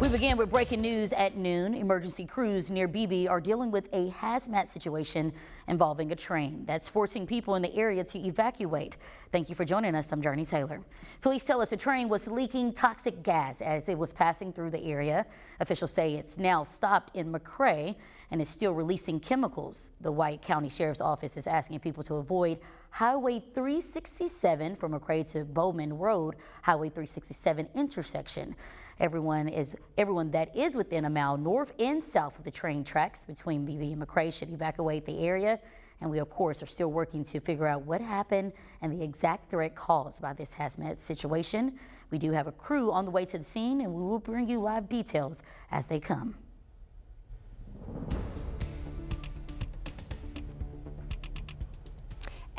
We begin with breaking news at noon. Emergency crews near BB are dealing with a hazmat situation involving a train that's forcing people in the area to evacuate. Thank you for joining us. I'm Jurnee Taylor. Police tell us the train was leaking toxic gas as it was passing through the area. Officials say it's now stopped in McRae and is still releasing chemicals. The White County Sheriff's Office is asking people to avoid Highway 367 from McRae to Bowman Road, Highway 367 intersection. Everyone that is within a mile north and south of the train tracks between BB and McRae should evacuate the area. And we, of course, are still working to figure out what happened and the exact threat caused by this hazmat situation. We do have a crew on the way to the scene, and we will bring you live details as they come.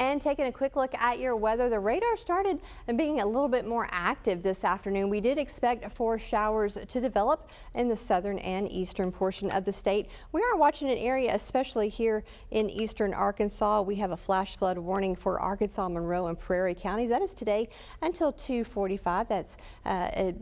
And taking a quick look at your weather, the radar started being a little bit more active this afternoon. We did expect 4 showers to develop in the southern and eastern portion of the state. We are watching an area, especially here in eastern Arkansas. We have a flash flood warning for Arkansas, Monroe, and Prairie counties. That is today until 2:45. That's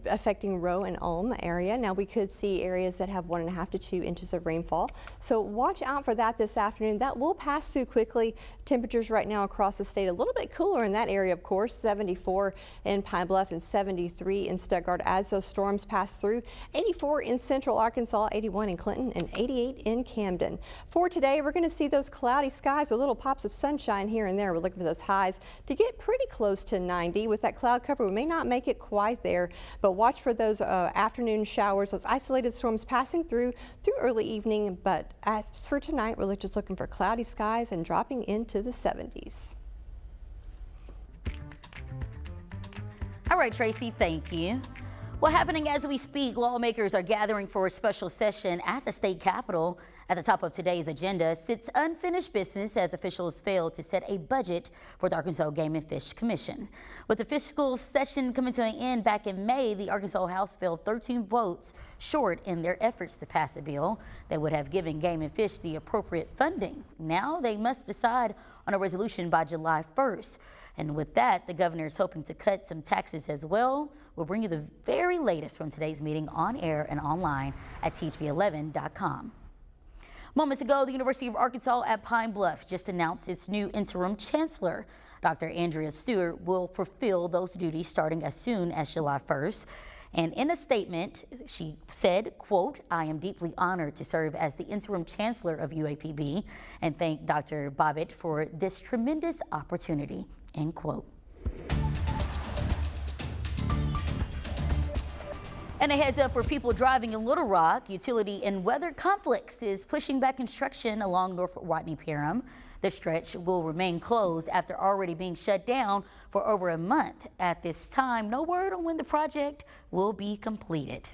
affecting Rowe and Ulm area. Now we could see areas that have 1.5 to 2 inches of rainfall. So watch out for that this afternoon. That will pass through quickly. Temperatures right now across the state a little bit cooler in that area, of course. 74 in Pine Bluff and 73 in Stuttgart as those storms pass through. 84 in central Arkansas, 81 in Clinton, and 88 in Camden. For today, we're going to see those cloudy skies with little pops of sunshine here and there. We're looking for those highs to get pretty close to 90. With that cloud cover, we may not make it quite there, but watch for those afternoon showers, those isolated storms passing through early evening. But as for tonight, we're just looking for cloudy skies and dropping into the 70s. All right, Tracy, thank you. Well, happening as we speak, lawmakers are gathering for a special session at the state capitol. At the top of today's agenda sits unfinished business as officials failed to set a budget for the Arkansas Game and Fish Commission. With the fiscal session coming to an end back in May, the Arkansas House fell 13 votes short in their efforts to pass a bill that would have given Game and Fish the appropriate funding. Now they must decide on a resolution by July 1st. And with that, the governor is hoping to cut some taxes as well. We'll bring you the very latest from today's meeting on air and online at teachv11.com. Moments ago, the University of Arkansas at Pine Bluff just announced its new interim chancellor. Dr. Andrea Stewart will fulfill those duties starting as soon as July 1st. And in a statement, she said, quote, "I am deeply honored to serve as the interim chancellor of UAPB and thank Dr. Bobbitt for this tremendous opportunity," end quote. And a heads up for people driving in Little Rock, utility and weather conflicts is pushing back construction along North Watney-Parham. The stretch will remain closed after already being shut down for over a month. At this time, no word on when the project will be completed.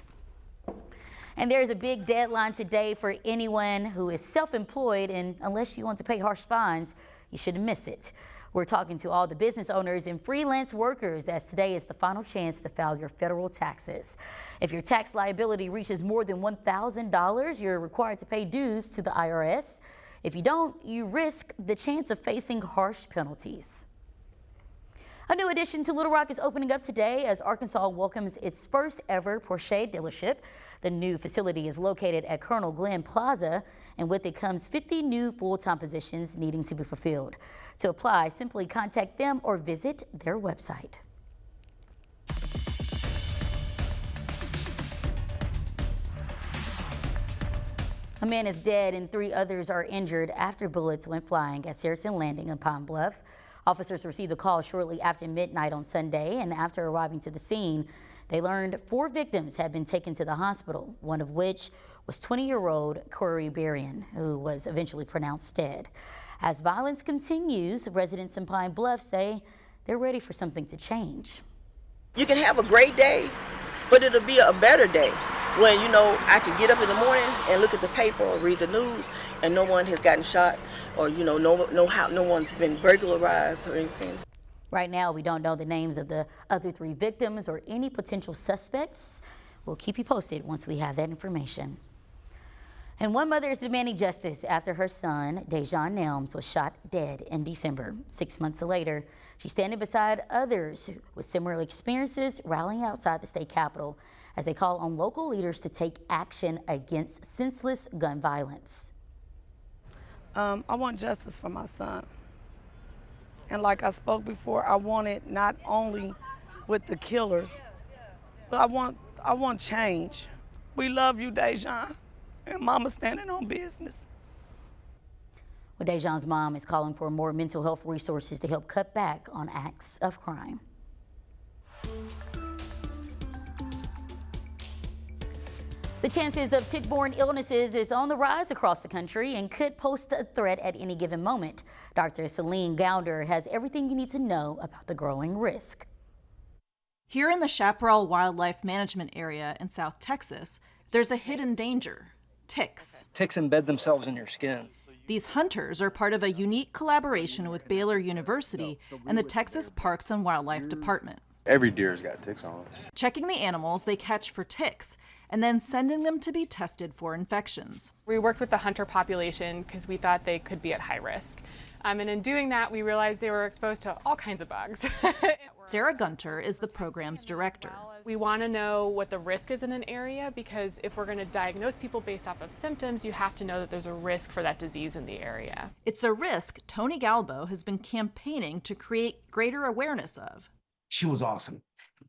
And there's a big deadline today for anyone who is self-employed, and unless you want to pay harsh fines, you shouldn't miss it. We're talking to all the business owners and freelance workers, as today is the final chance to file your federal taxes. If your tax liability reaches more than $1,000, you're required to pay dues to the IRS. If you don't, you risk the chance of facing harsh penalties. A new addition to Little Rock is opening up today as Arkansas welcomes its first ever Porsche dealership. The new facility is located at Colonel Glenn Plaza, and with it comes 50 new full-time positions needing to be fulfilled. To apply, simply contact them or visit their website. A man is dead and 3 others are injured after bullets went flying at Saracen Landing in Pine Bluff. Officers received a call shortly after midnight on Sunday, and after arriving to the scene, they learned 4 victims had been taken to the hospital, one of which was 20-year-old Corey Berrien, who was eventually pronounced dead. As violence continues, residents in Pine Bluff say they're ready for something to change. You can have a great day, but it'll be a better day when, I can get up in the morning and look at the paper or read the news and no one has gotten shot or, no one's been burglarized or anything. Right now, we don't know the names of the other 3 victims or any potential suspects. We'll keep you posted once we have that information. And one mother is demanding justice after her son, Dejon Nelms, was shot dead in December. 6 months later, she's standing beside others with similar experiences rallying outside the state capitol as they call on local leaders to take action against senseless gun violence. I want justice for my son. And like I spoke before, I want it not only with the killers, but I want change. We love you, Dejan, and Mama standing on business. Well, Dejan's mom is calling for more mental health resources to help cut back on acts of crime. The chances of tick-borne illnesses is on the rise across the country and could pose a threat at any given moment. Dr. Celine Gounder has everything you need to know about the growing risk. Here in the Chaparral Wildlife Management Area in South Texas, there's a hidden danger: ticks. Ticks embed themselves in your skin. These hunters are part of a unique collaboration with Baylor University and the Texas Parks and Wildlife Department. Every deer's got ticks on it. Checking the animals they catch for ticks and then sending them to be tested for infections. We worked with the hunter population because we thought they could be at high risk. And in doing that, we realized they were exposed to all kinds of bugs. Sarah Gunter is the program's director. We want to know what the risk is in an area, because if we're going to diagnose people based off of symptoms, you have to know that there's a risk for that disease in the area. It's a risk Tony Galbo has been campaigning to create greater awareness of. She was awesome.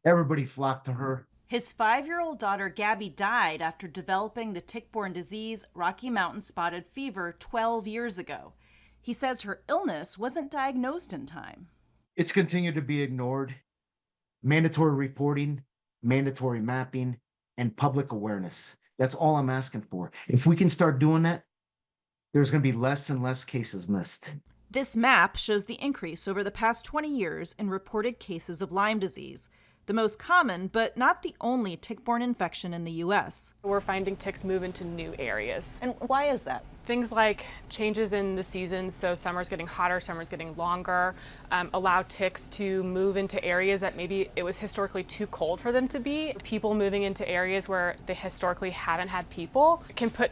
Everybody flocked to her. His 5-year-old daughter Gabby died after developing the tick-borne disease Rocky Mountain spotted fever 12 years ago. He says her illness wasn't diagnosed in time. It's continued to be ignored. Mandatory reporting, mandatory mapping, and public awareness. That's all I'm asking for. If we can start doing that, there's going to be less and less cases missed. This map shows the increase over the past 20 years in reported cases of Lyme disease, the most common but not the only tick-borne infection in the U.S. We're finding ticks move into new areas. And why is that? Things like changes in the seasons, so summer's getting hotter, summer's getting longer, allow ticks to move into areas that maybe it was historically too cold for them to be. People moving into areas where they historically haven't had people can put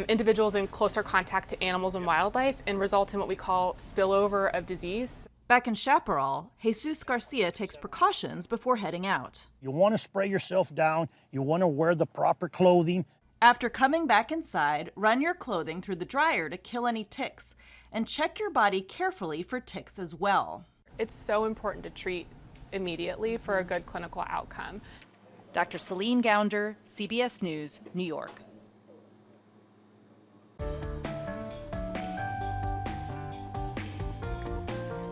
individuals in closer contact to animals and wildlife and result in what we call spillover of disease. Back in Chaparral, Jesus Garcia takes precautions before heading out. You want to spray yourself down. You want to wear the proper clothing. After coming back inside, run your clothing through the dryer to kill any ticks, and check your body carefully for ticks as well. It's so important to treat immediately for a good clinical outcome. Dr. Celine Gounder, CBS News, New York.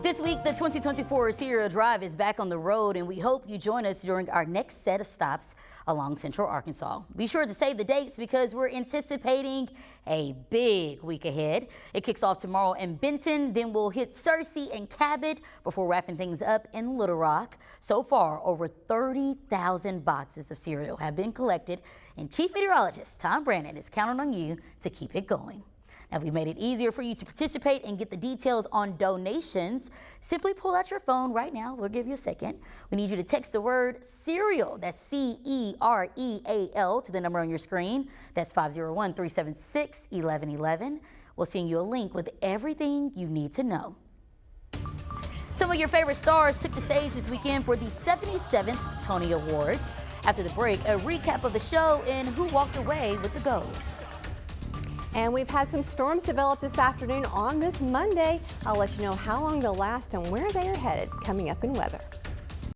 This week, the 2024 Cereal Drive is back on the road, and we hope you join us during our next set of stops along Central Arkansas. Be sure to save the dates because we're anticipating a big week ahead. It kicks off tomorrow in Benton, then we'll hit Searcy and Cabot before wrapping things up in Little Rock. So far, over 30,000 boxes of cereal have been collected, and Chief Meteorologist Tom Brandon is counting on you to keep it going. Now, we've made it easier for you to participate and get the details on donations. Simply pull out your phone right now. We'll give you a second. We need you to text the word cereal, that's C-E-R-E-A-L, to the number on your screen. That's 501-376-1111. We'll send you a link with everything you need to know. Some of your favorite stars took the stage this weekend for the 77th Tony Awards. After the break, a recap of the show and who walked away with the gold. And we've had some storms develop this afternoon on this Monday. I'll let you know how long they'll last and where they are headed coming up in weather.